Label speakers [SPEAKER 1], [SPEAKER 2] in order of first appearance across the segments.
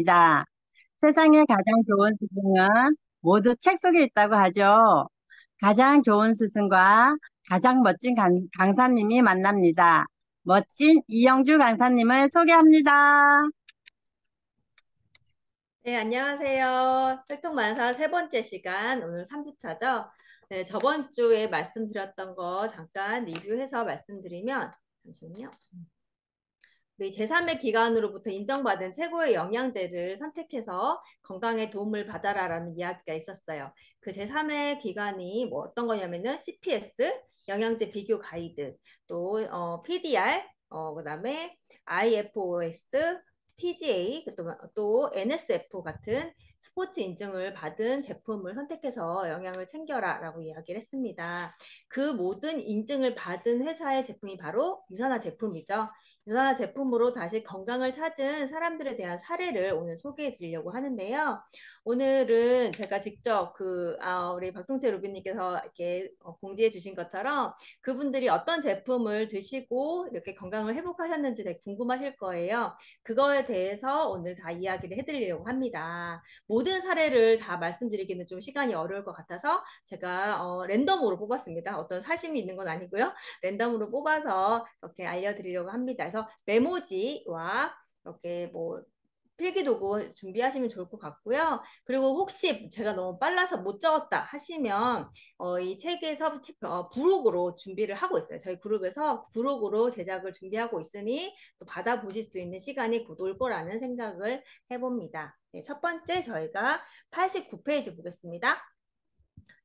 [SPEAKER 1] 입니다. 세상에 가장 좋은 스승은 모두 책 속에 있다고 하죠. 가장 좋은 스승과 가장 멋진 강사님이 만납니다. 멋진 이영주 강사님을 소개합니다.
[SPEAKER 2] 네, 안녕하세요. 활동만사 세 번째 시간, 오늘 3주차죠. 네, 저번 주에 말씀드렸던 거 잠깐 리뷰해서 말씀드리면, 잠시만요. 우리 제3의 기관으로부터 인정받은 최고의 영양제를 선택해서 건강에 도움을 받아라라는 이야기가 있었어요. 그 제3의 기관이 뭐 어떤 거냐면은 CPS, 영양제 비교 가이드, 또 PDR, 그다음에 IFOS, TGA, 또 NSF 같은 스포츠 인증을 받은 제품을 선택해서 영양을 챙겨라 라고 이야기를 했습니다. 그 모든 인증을 받은 회사의 제품이 바로 유산화 제품이죠. 유산화 제품으로 다시 건강을 찾은 사람들에 대한 사례를 오늘 소개해 드리려고 하는데요. 오늘은 제가 직접 우리 박동채 루비님께서 이렇게 공지해 주신 것처럼 그분들이 어떤 제품을 드시고 이렇게 건강을 회복하셨는지 되게 궁금하실 거예요. 그거에 대해서 오늘 다 이야기를 해드리려고 합니다. 모든 사례를 다 말씀드리기는 좀 시간이 어려울 것 같아서 제가 랜덤으로 뽑았습니다. 어떤 사심이 있는 건 아니고요. 랜덤으로 뽑아서 이렇게 알려드리려고 합니다. 그래서 메모지와 이렇게 뭐 필기도구 준비하시면 좋을 것 같고요. 그리고 혹시 제가 너무 빨라서 못 적었다 하시면 이 책에서 부록으로 준비를 하고 있어요. 저희 그룹에서 부록으로 제작을 준비하고 있으니 또 받아보실 수 있는 시간이 곧 올 거라는 생각을 해봅니다. 네, 첫 번째 저희가 89페이지 보겠습니다.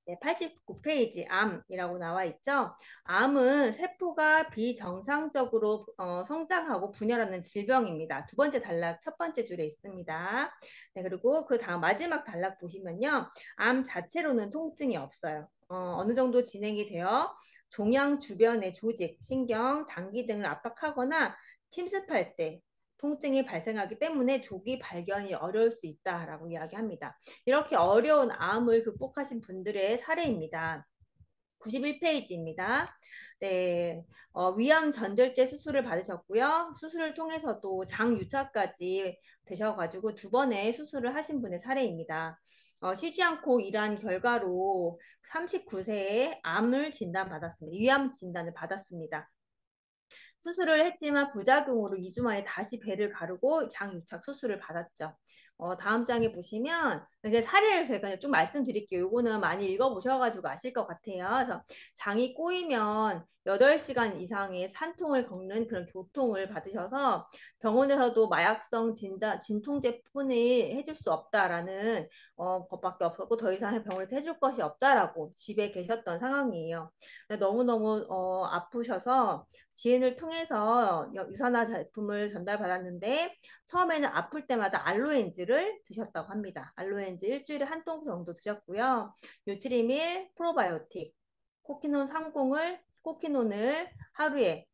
[SPEAKER 2] 네, 89페이지 암이라고 나와 있죠. 암은 세포가 비정상적으로 성장하고 분열하는 질병입니다. 두 번째 단락 첫 번째 줄에 있습니다. 네, 그리고 그 다음 마지막 단락 보시면요. 암 자체로는 통증이 없어요. 어느 정도 진행이 되어 종양 주변의 조직, 신경, 장기 등을 압박하거나 침습할 때 통증이 발생하기 때문에 조기 발견이 어려울 수 있다라고 이야기합니다. 이렇게 어려운 암을 극복하신 분들의 사례입니다. 91페이지입니다. 네, 위암 전절제 수술을 받으셨고요. 수술을 통해서도 장유차까지 되셔가지고 두 번의 수술을 하신 분의 사례입니다. 쉬지 않고 일한 결과로 39세에 암을 진단받았습니다. 위암 진단을 받았습니다. 수술을 했지만 부작용으로 2주 만에 다시 배를 가르고 장유착 수술을 받았죠. 다음 장에 보시면 이제 사례를 제가 좀 말씀드릴게요. 요거는 많이 읽어보셔가지고 아실 것 같아요. 그래서 장이 꼬이면 8시간 이상의 산통을 겪는 그런 교통을 받으셔서 병원에서도 마약성 진통제뿐이 해줄 수 없다라는 것밖에 없었고 더 이상 병원에서 해줄 것이 없다라고 집에 계셨던 상황이에요. 너무너무 아프셔서 지인을 통해서 유산화 제품을 전달받았는데 처음에는 아플 때마다 알로엔즈를 드셨다고 합니다. 알로엔즈 일주일에 한 통 정도 드셨고요. 뉴트리밀, 프로바이오틱, 코키논을 하루에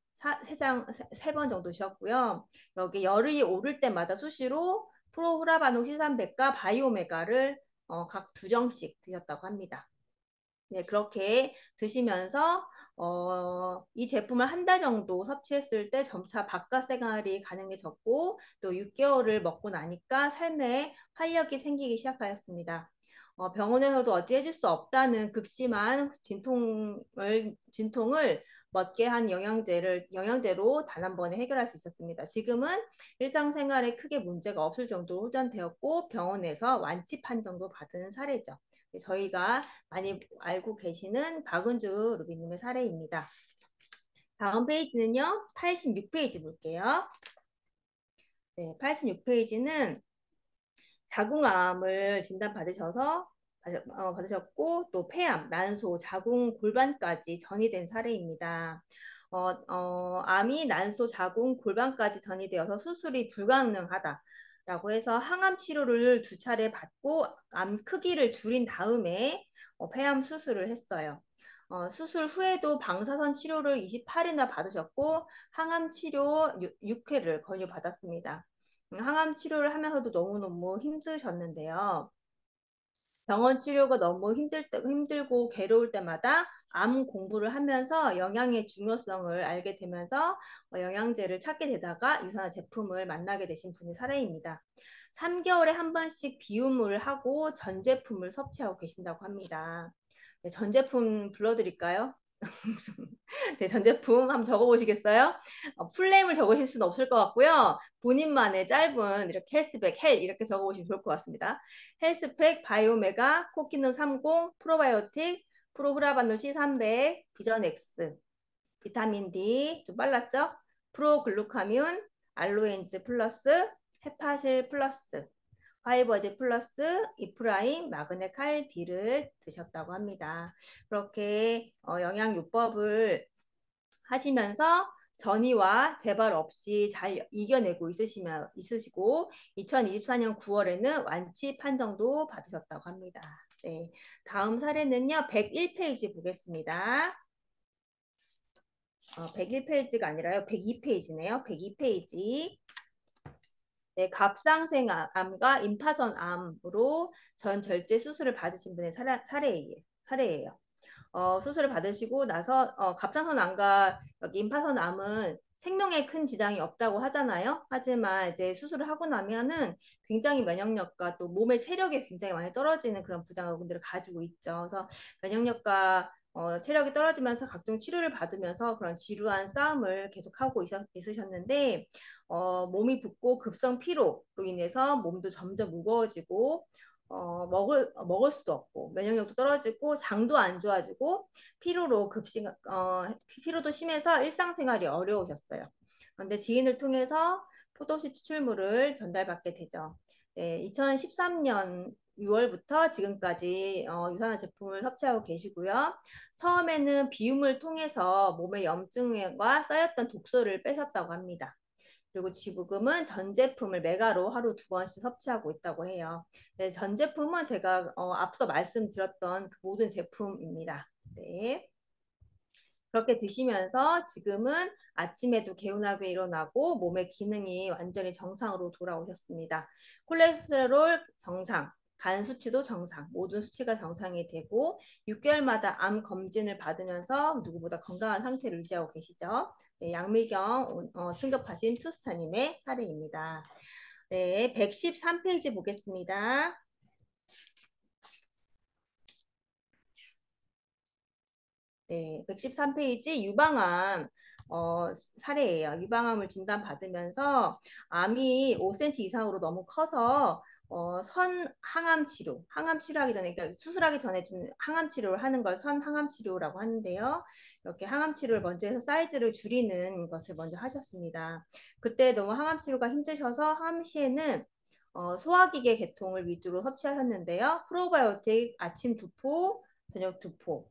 [SPEAKER 2] 세 번 정도 드셨고요. 여기 열이 오를 때마다 수시로 프로후라바노 시산백과 바이오메가를 각 2정씩 드셨다고 합니다. 네, 그렇게 드시면서 이 제품을 한 달 정도 섭취했을 때 점차 바깥 생활이 가능해졌고 또 6개월을 먹고 나니까 삶에 활력이 생기기 시작하였습니다. 병원에서도 어찌 해줄 수 없다는 극심한 진통을 멎게 한 영양제로 단 한 번에 해결할 수 있었습니다. 지금은 일상생활에 크게 문제가 없을 정도로 호전되었고 병원에서 완치 판정도 받은 사례죠. 저희가 많이 알고 계시는 박은주 루비님의 사례입니다. 다음 페이지는요. 86페이지 볼게요. 네, 86페이지는 자궁암을 받으셨고 또 폐암, 난소, 자궁 골반까지 전이된 사례입니다. 암이 난소, 자궁, 골반까지 전이되어서 수술이 불가능하다. 라고 해서 항암 치료를 2차례 받고 암 크기를 줄인 다음에 폐암 수술을 했어요. 수술 후에도 방사선 치료를 28일이나 받으셨고 항암 치료 6회를 권유받았습니다. 항암 치료를 하면서도 너무너무 힘드셨는데요. 병원 치료가 너무 힘들고 괴로울 때마다 암 공부를 하면서 영양의 중요성을 알게 되면서 영양제를 찾게 되다가 유산화 제품을 만나게 되신 분이 사례입니다. 3개월에 한 번씩 비움을 하고 전 제품을 섭취하고 계신다고 합니다. 네, 전 제품 불러드릴까요? 네, 전 제품 한번 적어보시겠어요? 풀네임을 적으실 수는 없을 것 같고요. 본인만의 짧은 이렇게 헬스백, 헬 이렇게 적어보시면 좋을 것 같습니다. 헬스팩, 바이오메가, 코키논 30, 프로바이오틱, 프로후라반놀 C300, 비전엑스, 비타민 D, 좀 빨랐죠? 프로글루카뮴, 알로엔즈 플러스, 헤파실 플러스, 파이버제 플러스, 이프라임, 마그네 칼디를 드셨다고 합니다. 그렇게 영양요법을 하시면서 전이와 재발 없이 잘 이겨내고 있으시고 2024년 9월에는 완치 판정도 받으셨다고 합니다. 네, 다음 사례는요. 101페이지 보겠습니다. 101페이지가 아니라요. 102페이지네요. 102페이지. 네, 갑상생암과 임파선암으로 전절제 수술을 받으신 분의 사례예요. 수술을 받으시고 나서 갑상선암과 여기 임파선암은 생명에 큰 지장이 없다고 하잖아요. 하지만 이제 수술을 하고 나면은 굉장히 면역력과 또 몸의 체력이 굉장히 많이 떨어지는 그런 부작용들을 가지고 있죠. 그래서 면역력과 체력이 떨어지면서 각종 치료를 받으면서 그런 지루한 싸움을 계속하고 있으셨는데 몸이 붓고 급성 피로로 인해서 몸도 점점 무거워지고 먹을 수도 없고 면역력도 떨어지고 장도 안 좋아지고 피로도 심해서 일상생활이 어려우셨어요. 그런데 지인을 통해서 포도씨 추출물을 전달받게 되죠. 네, 2013년 6월부터 지금까지 유산화 제품을 섭취하고 계시고요. 처음에는 비움을 통해서 몸의 염증과 쌓였던 독소를 빼셨다고 합니다. 그리고 지금은 전 제품을 메가로 하루 2번씩 섭취하고 있다고 해요. 네, 전 제품은 제가 앞서 말씀드렸던 그 모든 제품입니다. 네. 그렇게 드시면서 지금은 아침에도 개운하게 일어나고 몸의 기능이 완전히 정상으로 돌아오셨습니다. 콜레스테롤 정상, 간 수치도 정상, 모든 수치가 정상이 되고 6개월마다 암 검진을 받으면서 누구보다 건강한 상태를 유지하고 계시죠. 네, 양미경 승급하신 투스타님의 사례입니다. 네, 113페이지 보겠습니다. 네, 113페이지 유방암 사례예요. 유방암을 진단받으면서 암이 5cm 이상으로 너무 커서 선항암 치료, 항암 치료하기 전에, 그러니까 수술하기 전에 좀 항암 치료를 하는 걸 선항암 치료라고 하는데요. 이렇게 항암 치료를 먼저 해서 사이즈를 줄이는 것을 먼저 하셨습니다. 그때 너무 항암 치료가 힘드셔서 항암 시에는 소화기계 계통을 위주로 섭취하셨는데요. 프로바이오틱 아침 2포, 저녁 2포,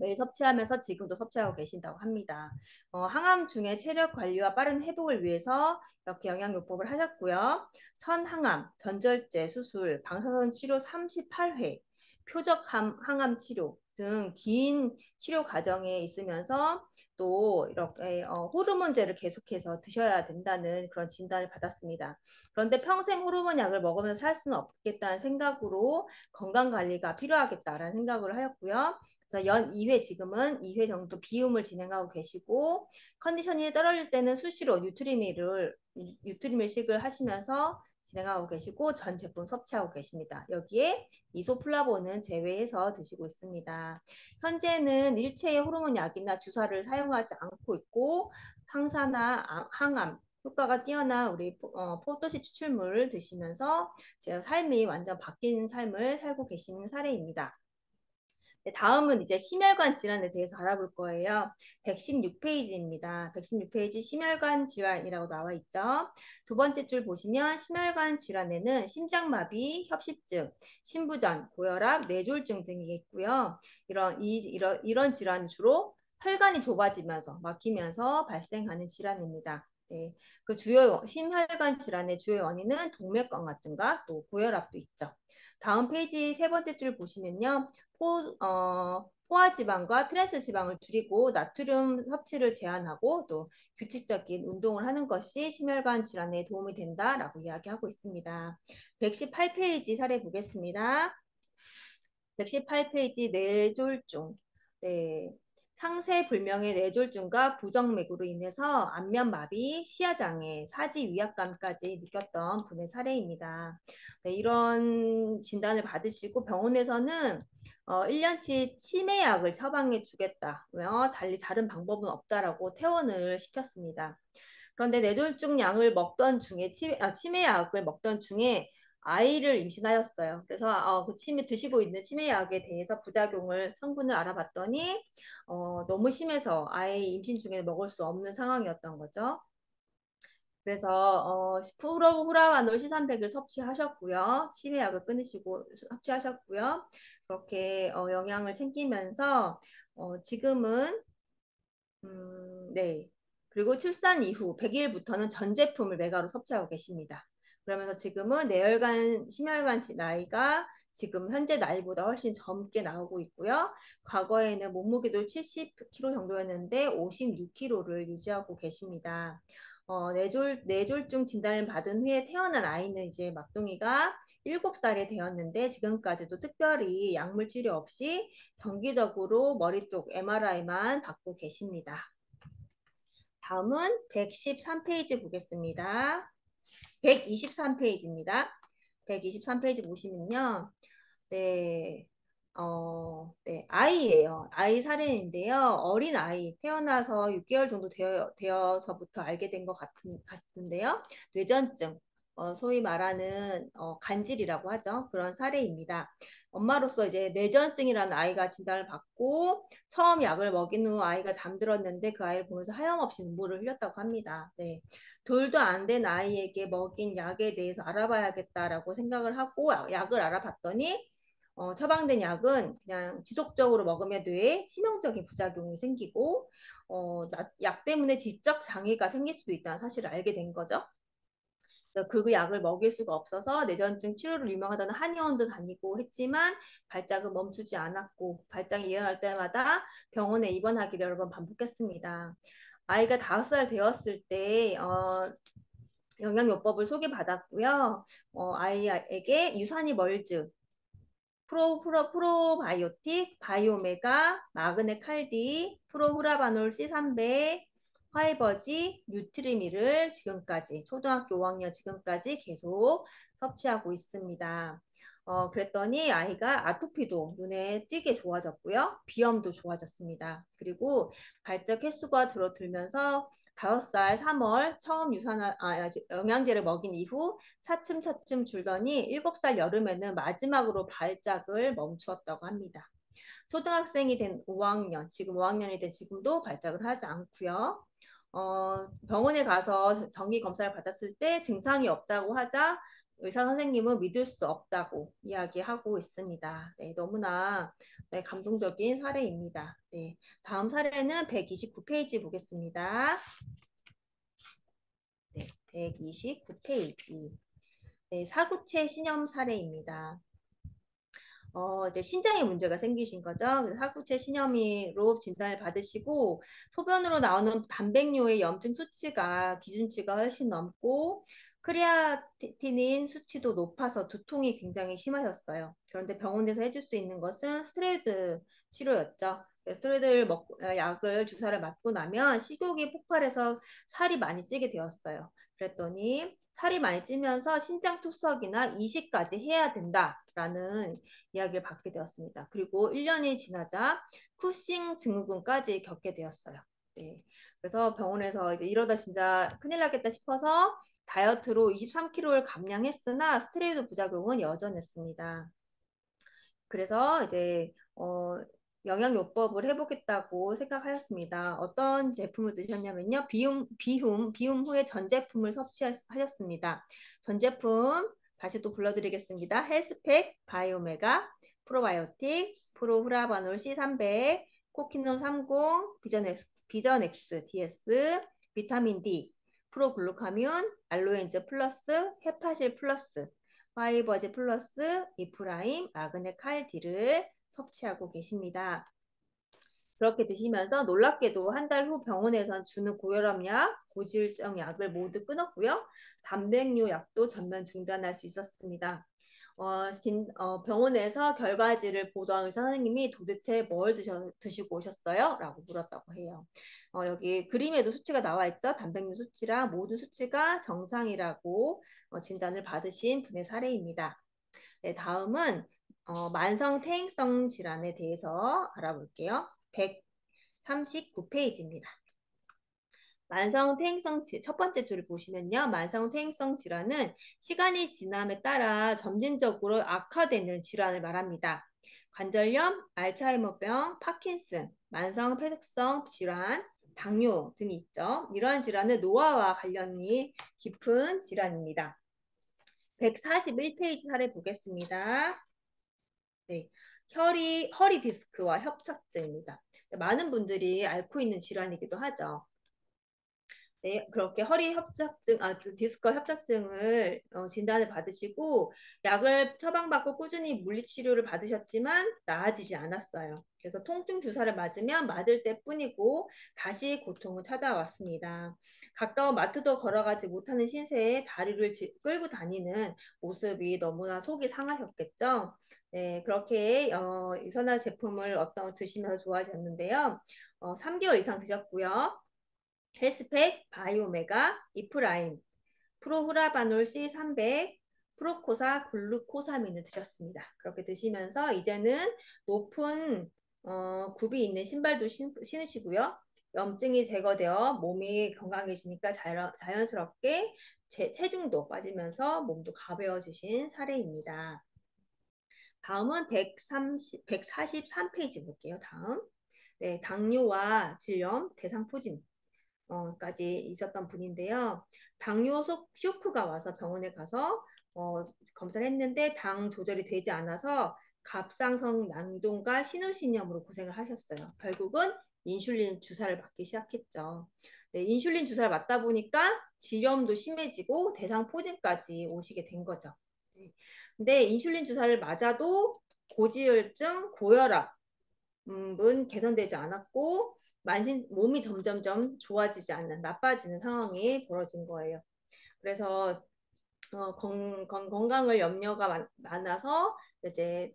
[SPEAKER 2] 매일 섭취하면서 지금도 섭취하고 계신다고 합니다. 항암 중에 체력 관리와 빠른 회복을 위해서 이렇게 영양요법을 하셨고요. 선항암, 전절제 수술, 방사선 치료 38회, 표적 항암 치료 등 긴 치료 과정에 있으면서 또 이렇게 호르몬제를 계속해서 드셔야 된다는 그런 진단을 받았습니다. 그런데 평생 호르몬 약을 먹으면서 살 수는 없겠다는 생각으로 건강관리가 필요하겠다라는 생각을 하였고요. 그래서 연 2회 지금은 2회 정도 비움을 진행하고 계시고 컨디션이 떨어질 때는 수시로 뉴트리밀식을 하시면서 진행하고 계시고 전 제품 섭취하고 계십니다. 여기에 이소플라본은 제외해서 드시고 있습니다. 현재는 일체의 호르몬 약이나 주사를 사용하지 않고 있고 항산화, 항암 효과가 뛰어난 우리 포도씨 추출물을 드시면서 제 삶이 완전 바뀐 삶을 살고 계시는 사례입니다. 네, 다음은 이제 심혈관 질환에 대해서 알아볼 거예요. 116페이지입니다. 116페이지 심혈관 질환이라고 나와 있죠. 두 번째 줄 보시면 심혈관 질환에는 심장마비, 협심증, 심부전, 고혈압, 뇌졸중 등이 있고요. 이런 질환이 주로 혈관이 좁아지면서 막히면서 발생하는 질환입니다. 네, 그 심혈관 질환의 주요 원인은 동맥경화증과 또 고혈압도 있죠. 다음 페이지 세 번째 줄 보시면요. 포화지방과 트랜스지방을 줄이고 나트륨 섭취를 제한하고 또 규칙적인 운동을 하는 것이 심혈관 질환에 도움이 된다라고 이야기하고 있습니다. 118페이지 사례 보겠습니다. 118페이지 뇌졸중. 네. 상세 불명의 뇌졸중과 부정맥으로 인해서 안면마비, 시야장애, 사지 위압감까지 느꼈던 분의 사례입니다. 네, 이런 진단을 받으시고 병원에서는 1년치 치매약을 처방해 주겠다며 달리 다른 방법은 없다라고 퇴원을 시켰습니다. 그런데 뇌졸중 약을 먹던 중에 치매약을 먹던 중에 아이를 임신하였어요. 그래서 그 드시고 있는 치매약에 대해서 부작용을 성분을 알아봤더니 너무 심해서 아이 임신 중에 먹을 수 없는 상황이었던 거죠. 그래서 프로후라바놀 C300을 섭취하셨고요. 치매약을 끊으시고 섭취하셨고요. 그렇게 영양을 챙기면서 지금은 네. 그리고 출산 이후 100일부터는 전 제품을 메가로 섭취하고 계십니다. 그러면서 지금은 뇌혈관, 심혈관 나이가 지금 현재 나이보다 훨씬 젊게 나오고 있고요. 과거에는 몸무게도 70kg 정도였는데 56kg를 유지하고 계십니다. 뇌졸중 진단을 받은 후에 태어난 아이는 이제 막둥이가 7살이 되었는데 지금까지도 특별히 약물 치료 없이 정기적으로 머리 쪽 MRI만 받고 계십니다. 다음은 113페이지 보겠습니다. 123페이지입니다. 123페이지 보시면요. 네, 네, 아이예요. 아이 사례인데요. 어린 아이, 태어나서 6개월 정도 되어서부터 알게 된 것 같은데요. 뇌전증, 소위 말하는 간질이라고 하죠. 그런 사례입니다. 엄마로서 이제 뇌전증이라는 아이가 진단을 받고 처음 약을 먹인 후 아이가 잠들었는데 그 아이를 보면서 하염없이 눈물을 흘렸다고 합니다. 네. 돌도 안 된 아이에게 먹인 약에 대해서 알아봐야겠다라고 생각을 하고 약을 알아봤더니 처방된 약은 그냥 지속적으로 먹으면 뇌에 치명적인 부작용이 생기고 약 때문에 지적 장애가 생길 수도 있다는 사실을 알게 된 거죠. 그 약을 먹일 수가 없어서 뇌전증 치료를 유명하다는 한의원도 다니고 했지만 발작은 멈추지 않았고 발작이 일어날 때마다 병원에 입원하기를 여러 번 반복했습니다. 아이가 5살 되었을 때 영양요법을 소개받았고요. 아이에게 유산이 멀즈, 프로바이오틱, 바이오메가, 마그네 칼디, 프로후라바놀 C300, 화이버지, 뉴트리미를 지금까지 초등학교 5학년 지금까지 계속 섭취하고 있습니다. 그랬더니 아이가 아토피도 눈에 띄게 좋아졌고요. 비염도 좋아졌습니다. 그리고 발작 횟수가 줄어들면서 5살 3월 처음 영양제를 먹인 이후 차츰차츰 줄더니 7살 여름에는 마지막으로 발작을 멈추었다고 합니다. 초등학생이 된 5학년, 지금 5학년이 된 지금도 발작을 하지 않고요. 병원에 가서 정기 검사를 받았을 때 증상이 없다고 하자 의사 선생님은 믿을 수 없다고 이야기하고 있습니다. 네, 너무나 네, 감동적인 사례입니다. 네, 다음 사례는 129페이지 보겠습니다. 네, 129페이지. 네, 사구체 신염 사례입니다. 이제 신장에 문제가 생기신 거죠. 사구체 신염으로 진단을 받으시고 소변으로 나오는 단백뇨의 염증 수치가 기준치가 훨씬 넘고 크레아티닌 수치도 높아서 두통이 굉장히 심하셨어요. 그런데 병원에서 해줄 수 있는 것은 스테로이드 치료였죠. 스테로이드를 약을 주사를 맞고 나면 식욕이 폭발해서 살이 많이 찌게 되었어요. 그랬더니 살이 많이 찌면서 신장 투석이나 이식까지 해야 된다라는 이야기를 받게 되었습니다. 그리고 1년이 지나자 쿠싱 증후군까지 겪게 되었어요. 네. 그래서 병원에서 이제 이러다 진짜 큰일 나겠다 싶어서 다이어트로 23kg를 감량했으나 스테로이드 부작용은 여전했습니다. 그래서 이제 영양요법을 해보겠다고 생각하였습니다. 어떤 제품을 드셨냐면요. 비움 후에 전 제품을 섭취하셨습니다. 전 제품 다시 또 불러드리겠습니다. 헬스팩, 바이오메가, 프로바이오틱, 프로후라바놀 C300, 코키놈 30, 비전엑스 DS, 비타민 D, 프로글루카뮴, 알로엔즈 플러스, 헤파실 플러스, 파이버즈 플러스, 이프라임, 마그네 칼디를 섭취하고 계십니다. 그렇게 드시면서 놀랍게도 한 달 후 병원에서 주는 고혈압약, 고지혈증 약을 모두 끊었고요. 단백뇨 약도 전면 중단할 수 있었습니다. 병원에서 결과지를 보던 의사 선생님이 도대체 뭘 드시고 오셨어요? 라고 물었다고 해요. 여기 그림에도 수치가 나와 있죠. 단백질 수치랑 모든 수치가 정상이라고 진단을 받으신 분의 사례입니다. 네, 다음은 만성 퇴행성 질환에 대해서 알아볼게요. 139페이지입니다. 만성 퇴행성 첫 번째 줄을 보시면요. 만성 퇴행성 질환은 시간이 지남에 따라 점진적으로 악화되는 질환을 말합니다. 관절염, 알츠하이머병, 파킨슨, 만성 폐색성 질환, 당뇨 등이 있죠. 이러한 질환은 노화와 관련이 깊은 질환입니다. 141페이지 사례 보겠습니다. 네, 허리 디스크와 협착증입니다. 많은 분들이 앓고 있는 질환이기도 하죠. 네, 그렇게 허리 협착증, 그 디스크 협착증을 진단을 받으시고 약을 처방받고 꾸준히 물리치료를 받으셨지만 나아지지 않았어요. 그래서 통증 주사를 맞으면 맞을 때뿐이고 다시 고통은 찾아왔습니다. 가까운 마트도 걸어가지 못하는 신세에 다리를 끌고 다니는 모습이 너무나 속이 상하셨겠죠. 네, 그렇게 유산화 제품을 드시면서 좋아졌는데요. 3개월 이상 드셨고요. 헬스팩, 바이오메가, 이프라임, 프로후라바놀 C300, 프로코사, 글루코사민을 드셨습니다. 그렇게 드시면서 이제는 높은 굽이 있는 신발도 신으시고요. 염증이 제거되어 몸이 건강해지니까 자연스럽게 체중도 빠지면서 몸도 가벼워지신 사례입니다. 다음은 143페이지 볼게요. 네, 당뇨와 질염, 대상포진 까지 있었던 분인데요. 당뇨 쇼크가 와서 병원에 가서 검사를 했는데 당 조절이 되지 않아서 갑상선 난동과 신우신염으로 고생을 하셨어요. 결국은 인슐린 주사를 맞기 시작했죠. 네, 인슐린 주사를 맞다 보니까 질염도 심해지고 대상포진까지 오시게 된 거죠. 네. 근데 인슐린 주사를 맞아도 고지혈증, 고혈압은 개선되지 않았고 몸이 점점점 좋아지지 않는 나빠지는 상황이 벌어진 거예요. 그래서 건강을 염려가 많아서 이제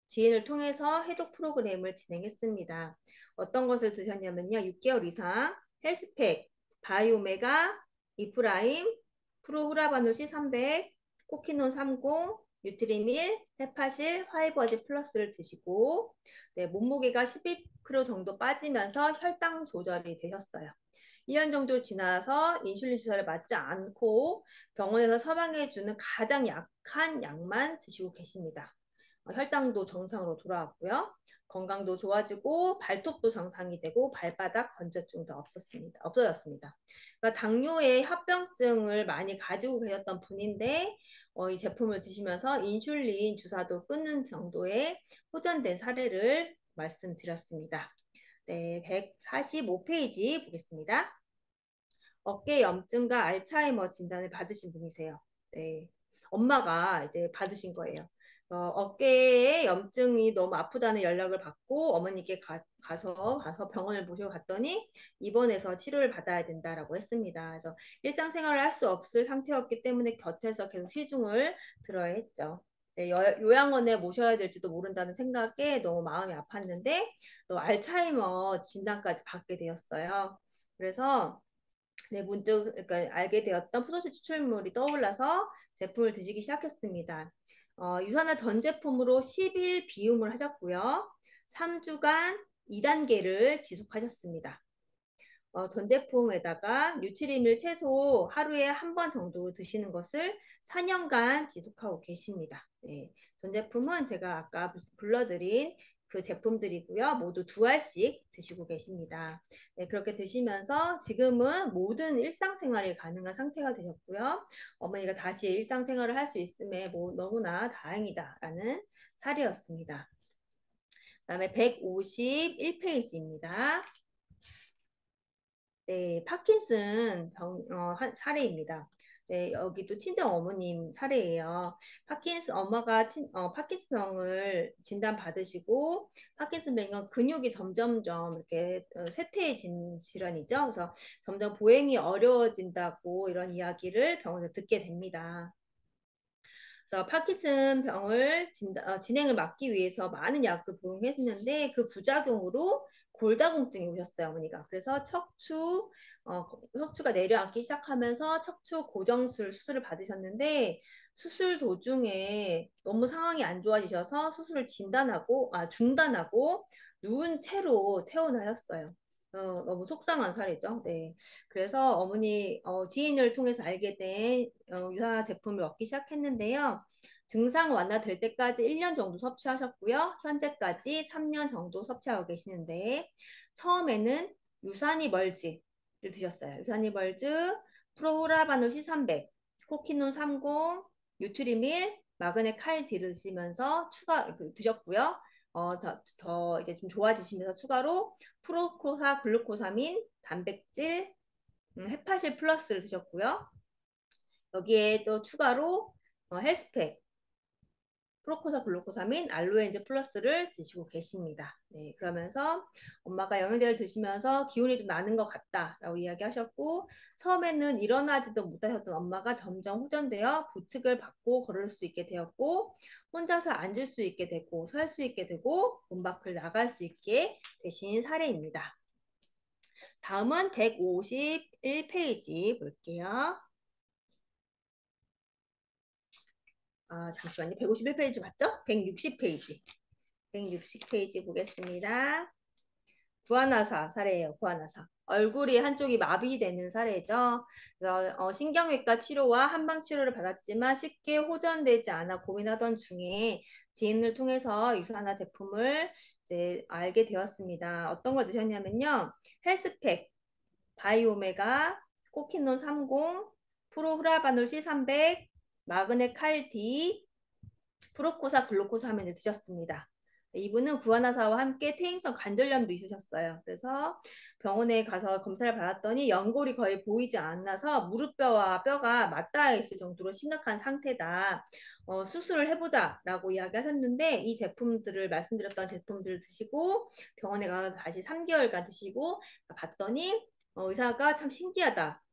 [SPEAKER 2] 지인을 통해서 해독 프로그램을 진행했습니다. 어떤 것을 드셨냐면요. 6개월 이상 헬스팩, 바이오메가, 이프라임, 프로후라바놀 C300, 코키논 30, 뉴트리밀, 헤파실, 화이버지 플러스를 드시고 네, 몸무게가 12kg 정도 빠지면서 혈당 조절이 되셨어요. 1년 정도 지나서 인슐린 주사를 맞지 않고 병원에서 처방해주는 가장 약한 약만 드시고 계십니다. 혈당도 정상으로 돌아왔고요. 건강도 좋아지고 발톱도 정상이 되고 발바닥 건조증도 없어졌습니다. 그러니까 당뇨의 합병증을 많이 가지고 계셨던 분인데 이 제품을 드시면서 인슐린 주사도 끊는 정도의 호전된 사례를 말씀드렸습니다. 네, 145페이지 보겠습니다. 어깨 염증과 알츠하이머 진단을 받으신 분이세요. 네. 엄마가 이제 받으신 거예요. 어깨에 염증이 너무 아프다는 연락을 받고 어머니께 가서 병원을 모시고 갔더니 입원해서 치료를 받아야 된다라고 했습니다. 그래서 일상생활을 할 수 없을 상태였기 때문에 곁에서 계속 시중을 들어야 했죠. 네, 요양원에 모셔야 될지도 모른다는 생각에 너무 마음이 아팠는데 또 알츠하이머 진단까지 받게 되었어요. 그래서 네, 문득 그러니까 알게 되었던 포도주 추출물이 떠올라서 제품을 드시기 시작했습니다. 유산화 전 제품으로 10일 비움을 하셨고요. 3주간 2단계를 지속하셨습니다. 전 제품에다가 뉴트리밀 채소 하루에 한 번 정도 드시는 것을 4년간 지속하고 계십니다. 네, 전 제품은 제가 아까 불러드린 그 제품들이고요. 모두 2알씩 드시고 계십니다. 네, 그렇게 드시면서 지금은 모든 일상생활이 가능한 상태가 되셨고요. 어머니가 다시 일상생활을 할 수 있음에 너무나 다행이다라는 사례였습니다. 그다음에 151페이지입니다. 네, 파킨슨 사례입니다. 네, 여기도 친정 어머님 사례예요. 엄마가 파킨슨 병을 진단받으시고, 파킨슨 병은 근육이 점점점 이렇게 쇠퇴해진 질환이죠. 그래서 점점 보행이 어려워진다고 이런 이야기를 병원에서 듣게 됩니다. 그래서 파킨슨 병을 진행을 막기 위해서 많은 약을 복용했는데 그 부작용으로 골다공증이 오셨어요, 어머니가. 그래서 척추가 내려앉기 시작하면서 척추 고정술 수술을 받으셨는데 수술 도중에 너무 상황이 안 좋아지셔서 수술을 중단하고 누운 채로 퇴원하셨어요. 너무 속상한 사례죠. 네. 그래서 어머니 지인을 통해서 알게 된 유산화 제품을 먹기 시작했는데요. 증상 완화될 때까지 1년 정도 섭취하셨고요. 현재까지 3년 정도 섭취하고 계시는데 처음에는 유사니멀즈를 드셨어요. 유사니멀즈, 프로후라바놀 C300, 코키논 30, 뉴트리밀, 마그네 칼디를 드시면서 드셨고요. 더 이제 좀 좋아지시면서 추가로 프로코사 글루코사민, 단백질, 헤파실 플러스를 드셨고요. 여기에 또 추가로 헬스팩, 프로코사 글루코사민, 알로엔제 플러스를 드시고 계십니다. 네, 그러면서 엄마가 영양제를 드시면서 기운이 좀 나는 것 같다라고 이야기하셨고 처음에는 일어나지도 못하셨던 엄마가 점점 호전되어 부축을 받고 걸을 수 있게 되었고 혼자서 앉을 수 있게 되고 설 수 있게 되고 문 밖을 나갈 수 있게 되신 사례입니다. 다음은 151페이지 볼게요. 잠시만요. 151페이지 맞죠? 160페이지. 160페이지 보겠습니다. 구아나사 사례예요. 구아나사. 얼굴이 한쪽이 마비되는 사례죠. 그래서 신경외과 치료와 한방 치료를 받았지만 쉽게 호전되지 않아 고민하던 중에 지인을 통해서 유산화 제품을 이제 알게 되었습니다. 어떤 걸 드셨냐면요. 헬스팩, 바이오메가, 코키논 30, 프로후라바놀 C300, 마그네 칼디, 프로코사 글루코사민을 드셨습니다. 이분은 구안화사와 함께 퇴행성 관절염도 있으셨어요. 그래서 병원에 가서 검사를 받았더니 연골이 거의 보이지 않아서 무릎뼈와 뼈가 맞닿아 있을 정도로 심각한 상태다. 수술을 해보자라고 이야기하셨는데 이 제품들을 말씀드렸던 제품들을 드시고 병원에 가서 다시 3개월간 드시고 봤더니 의사가 참 신기하다.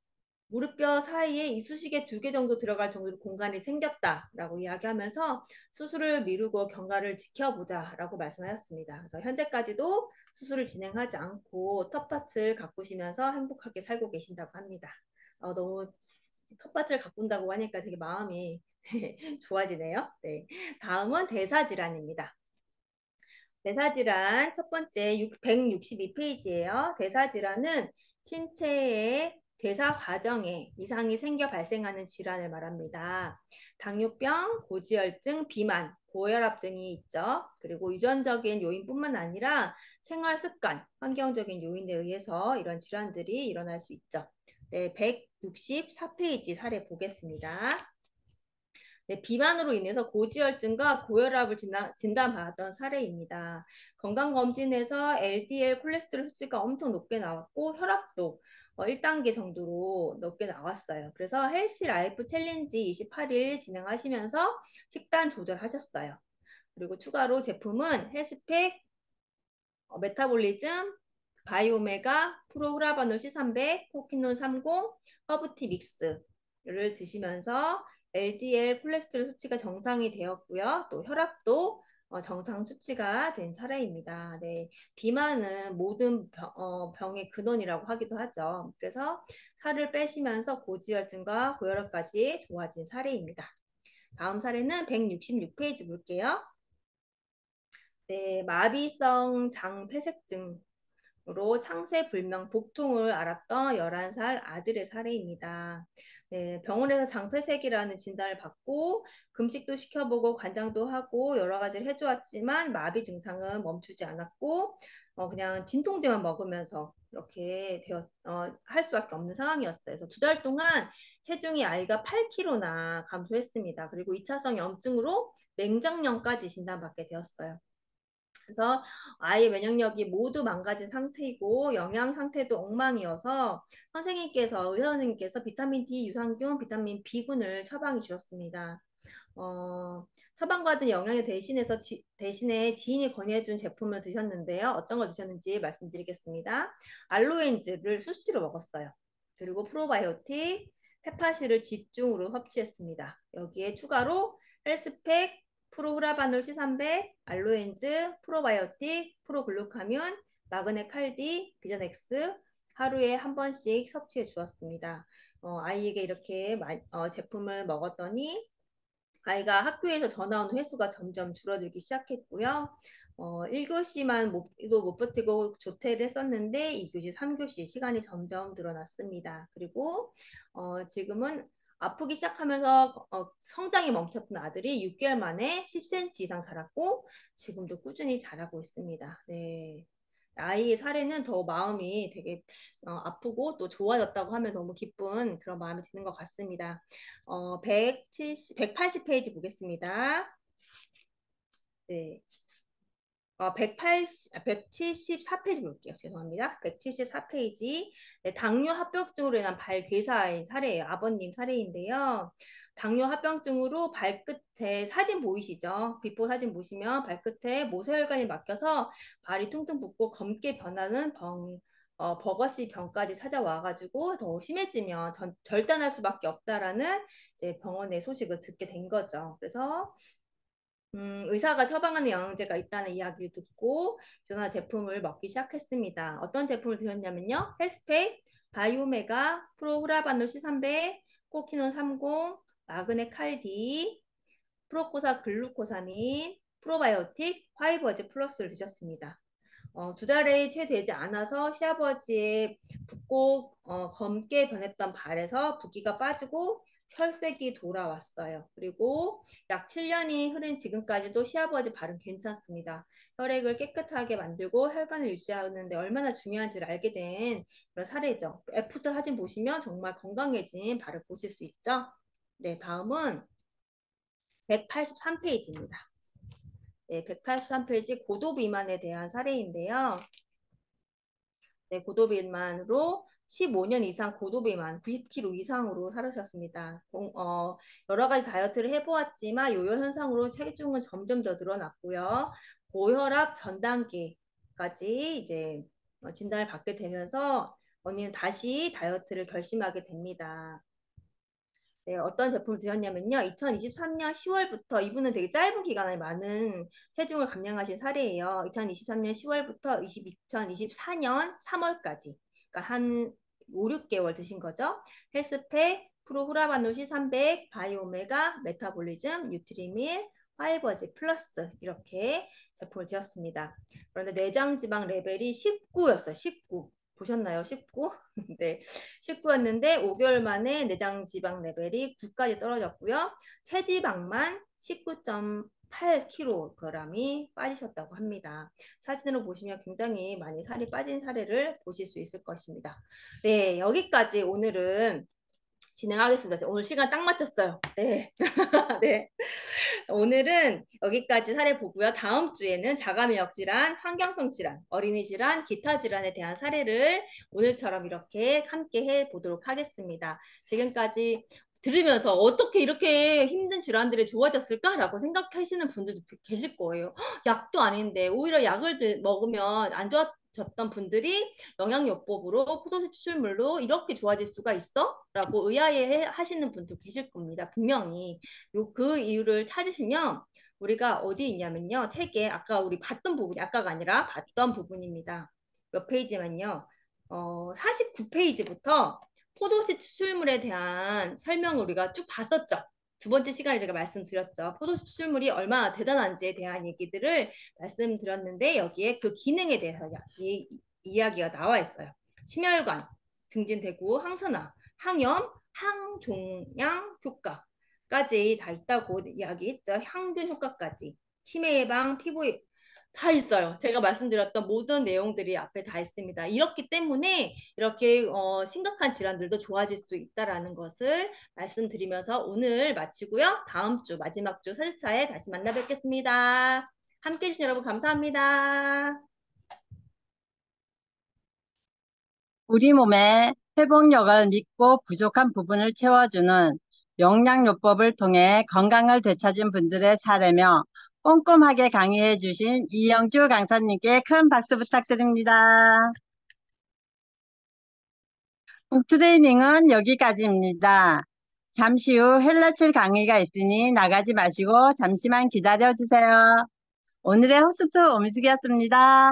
[SPEAKER 2] 무릎뼈 사이에 이쑤시개 2개 정도 들어갈 정도로 공간이 생겼다라고 이야기하면서 수술을 미루고 경과를 지켜보자라고 말씀하셨습니다. 그래서 현재까지도 수술을 진행하지 않고 텃밭을 가꾸시면서 행복하게 살고 계신다고 합니다. 너무 텃밭을 가꾼다고 하니까 되게 마음이 좋아지네요. 네. 다음은 대사질환입니다. 대사질환 첫 번째 162페이지예요. 대사질환은 신체의 대사 과정에 이상이 생겨 발생하는 질환을 말합니다. 당뇨병, 고지혈증, 비만, 고혈압 등이 있죠. 그리고 유전적인 요인뿐만 아니라 생활 습관, 환경적인 요인에 의해서 이런 질환들이 일어날 수 있죠. 네, 164페이지 사례 보겠습니다. 네, 비만으로 인해서 고지혈증과 고혈압을 진단받았던 사례입니다. 건강검진에서 LDL 콜레스테롤 수치가 엄청 높게 나왔고 혈압도 1단계 정도로 높게 나왔어요. 그래서 헬시 라이프 챌린지 28일 진행하시면서 식단 조절하셨어요. 그리고 추가로 제품은 헬스팩, 메타볼리즘, 바이오메가, 프로후라바놀 C300, 코키논 30, 허브티 믹스를 드시면서 LDL 콜레스테롤 수치가 정상이 되었고요. 또 혈압도 정상 수치가 된 사례입니다. 네, 비만은 모든 병의 근원이라고 하기도 하죠. 그래서 살을 빼시면서 고지혈증과 고혈압까지 좋아진 사례입니다. 다음 사례는 166페이지 볼게요. 네, 마비성 장폐색증 으로 창세불명 복통을 앓았던 11살 아들의 사례입니다. 네, 병원에서 장폐색이라는 진단을 받고 금식도 시켜보고 관장도 하고 여러 가지를 해주었지만 마비 증상은 멈추지 않았고 그냥 진통제만 먹으면서 이렇게 할 수밖에 없는 상황이었어요. 그래서 2달 동안 체중이 아이가 8kg나 감소했습니다. 그리고 2차성 염증으로 맹장염까지 진단받게 되었어요. 그래서 아이의 면역력이 모두 망가진 상태이고 영양 상태도 엉망이어서 의사 선생님께서 비타민 D 유산균, 비타민 B군을 처방해 주셨습니다. 처방받은 영양에 대신에 지인이 권해준 제품을 드셨는데요. 어떤 걸 드셨는지 말씀드리겠습니다. 알로엔즈를 수시로 먹었어요. 그리고 프로바이오틱, 페파시를 집중으로 섭취했습니다. 여기에 추가로 헬스팩, 프로후라바놀 C300, 알로엔즈, 프로바이오틱, 프로글루카뮴, 마그네 칼디, 비전엑스 하루에 한 번씩 섭취해 주었습니다. 아이에게 이렇게 제품을 먹었더니 아이가 학교에서 전화 오는 횟수가 점점 줄어들기 시작했고요. 1교시만 못 버티고 조퇴를 했었는데 2교시, 3교시 시간이 점점 늘어났습니다. 그리고 지금은 아프기 시작하면서 성장이 멈췄던 아들이 6개월 만에 10cm 이상 자랐고 지금도 꾸준히 자라고 있습니다. 네. 아이의 사례는 더 마음이 되게 아프고 또 좋아졌다고 하면 너무 기쁜 그런 마음이 드는 것 같습니다. 180페이지 보겠습니다. 네. 174페이지 볼게요. 죄송합니다. 174페이지. 네, 당뇨 합병증으로 인한 발괴사의 사례예요. 아버님 사례인데요. 당뇨 합병증으로 발끝에 사진 보이시죠? 비포 사진 보시면 발끝에 모세혈관이 막혀서 발이 퉁퉁 붓고 검게 변하는 버거시 병까지 찾아와가지고 더 심해지면 절단할 수밖에 없다라는 이제 병원의 소식을 듣게 된 거죠. 그래서 의사가 처방하는 영양제가 있다는 이야기를 듣고 전화 제품을 먹기 시작했습니다. 어떤 제품을 드셨냐면요. 헬스팩, 바이오메가, 프로후라바놀 C300, 코키논 30, 마그네 칼디, 프로코사 글루코사민, 프로바이오틱, 화이버즈 플러스를 드셨습니다. 2달이 채 되지 않아서 시아버지의 붓고 검게 변했던 발에서 붓기가 빠지고 혈색이 돌아왔어요. 그리고 약 7년이 흐른 지금까지도 시아버지 발은 괜찮습니다. 혈액을 깨끗하게 만들고 혈관을 유지하는데 얼마나 중요한지를 알게 된 그런 사례죠. 애프터 사진 보시면 정말 건강해진 발을 보실 수 있죠. 네, 다음은 183페이지입니다. 네, 183페이지 고도 비만에 대한 사례인데요. 네, 고도 비만으로 15년 이상 고도 비만, 90kg 이상으로 살으셨습니다. 여러 가지 다이어트를 해보았지만 요요 현상으로 체중은 점점 더 늘어났고요. 고혈압 전 단계까지 이제 진단을 받게 되면서 언니는 다시 다이어트를 결심하게 됩니다. 네, 어떤 제품을 드셨냐면요. 2023년 10월부터 이분은 되게 짧은 기간에 많은 체중을 감량하신 사례예요. 2023년 10월부터 2024년 3월까지. 그러니까 한 5, 6개월 드신 거죠. 헬스팩, 프로후라바놀 C300, 바이오메가, 메타볼리즘, 뉴트리밀, 파이버즈 플러스 이렇게 제품을 드셨습니다. 그런데 내장 지방 레벨이 19였어요. 19. 보셨나요? 19? 네. 19였는데 5개월 만에 내장 지방 레벨이 9까지 떨어졌고요. 체지방만 19.8kg이 빠지셨다고 합니다. 사진으로 보시면 굉장히 많이 살이 빠진 사례를 보실 수 있을 것입니다. 네, 여기까지 오늘은 진행하겠습니다. 오늘 시간 딱 맞췄어요. 네. 네. 오늘은 여기까지 사례 보고요. 다음 주에는 자가면역 질환, 환경성 질환, 어린이 질환, 기타 질환에 대한 사례를 오늘처럼 이렇게 함께 해보도록 하겠습니다. 지금까지 들으면서 어떻게 이렇게 힘든 질환들이 좋아졌을까라고 생각하시는 분들도 계실 거예요. 약도 아닌데 오히려 약을 먹으면 안 좋아졌던 분들이 영양요법으로 포도새 추출물로 이렇게 좋아질 수가 있어? 라고 의아해 하시는 분도 계실 겁니다. 분명히. 그 이유를 찾으시면 우리가 어디 있냐면요. 책에 아까 우리 봤던 부분이 아까가 아니라 봤던 부분입니다. 몇 페이지만요. 49페이지부터 포도씨 추출물에 대한 설명을 우리가 쭉 봤었죠. 두 번째 시간에 제가 말씀드렸죠. 포도씨 추출물이 얼마나 대단한지에 대한 얘기들을 말씀드렸는데 여기에 그 기능에 대해서 이야기가 나와 있어요. 심혈관, 증진되고 항산화, 항염, 항종양 효과, 까지 다 있다고 이야기했죠. 항균 효과까지. 치매 예방, 피부 다 있어요. 제가 말씀드렸던 모든 내용들이 앞에 다 있습니다. 이렇기 때문에 이렇게 심각한 질환들도 좋아질 수 있다는 것을 말씀드리면서 오늘 마치고요. 다음 주 마지막 주 4주차에 다시 만나 뵙겠습니다. 함께해 주신 여러분 감사합니다.
[SPEAKER 1] 우리 몸의 회복력을 믿고 부족한 부분을 채워주는 영양요법을 통해 건강을 되찾은 분들의 사례며 꼼꼼하게 강의해 주신 이영주 강사님께 큰 박수 부탁드립니다. 북 트레이닝은 여기까지입니다. 잠시 후 헬라칠 강의가 있으니 나가지 마시고 잠시만 기다려 주세요. 오늘의 호스트 오미숙이었습니다.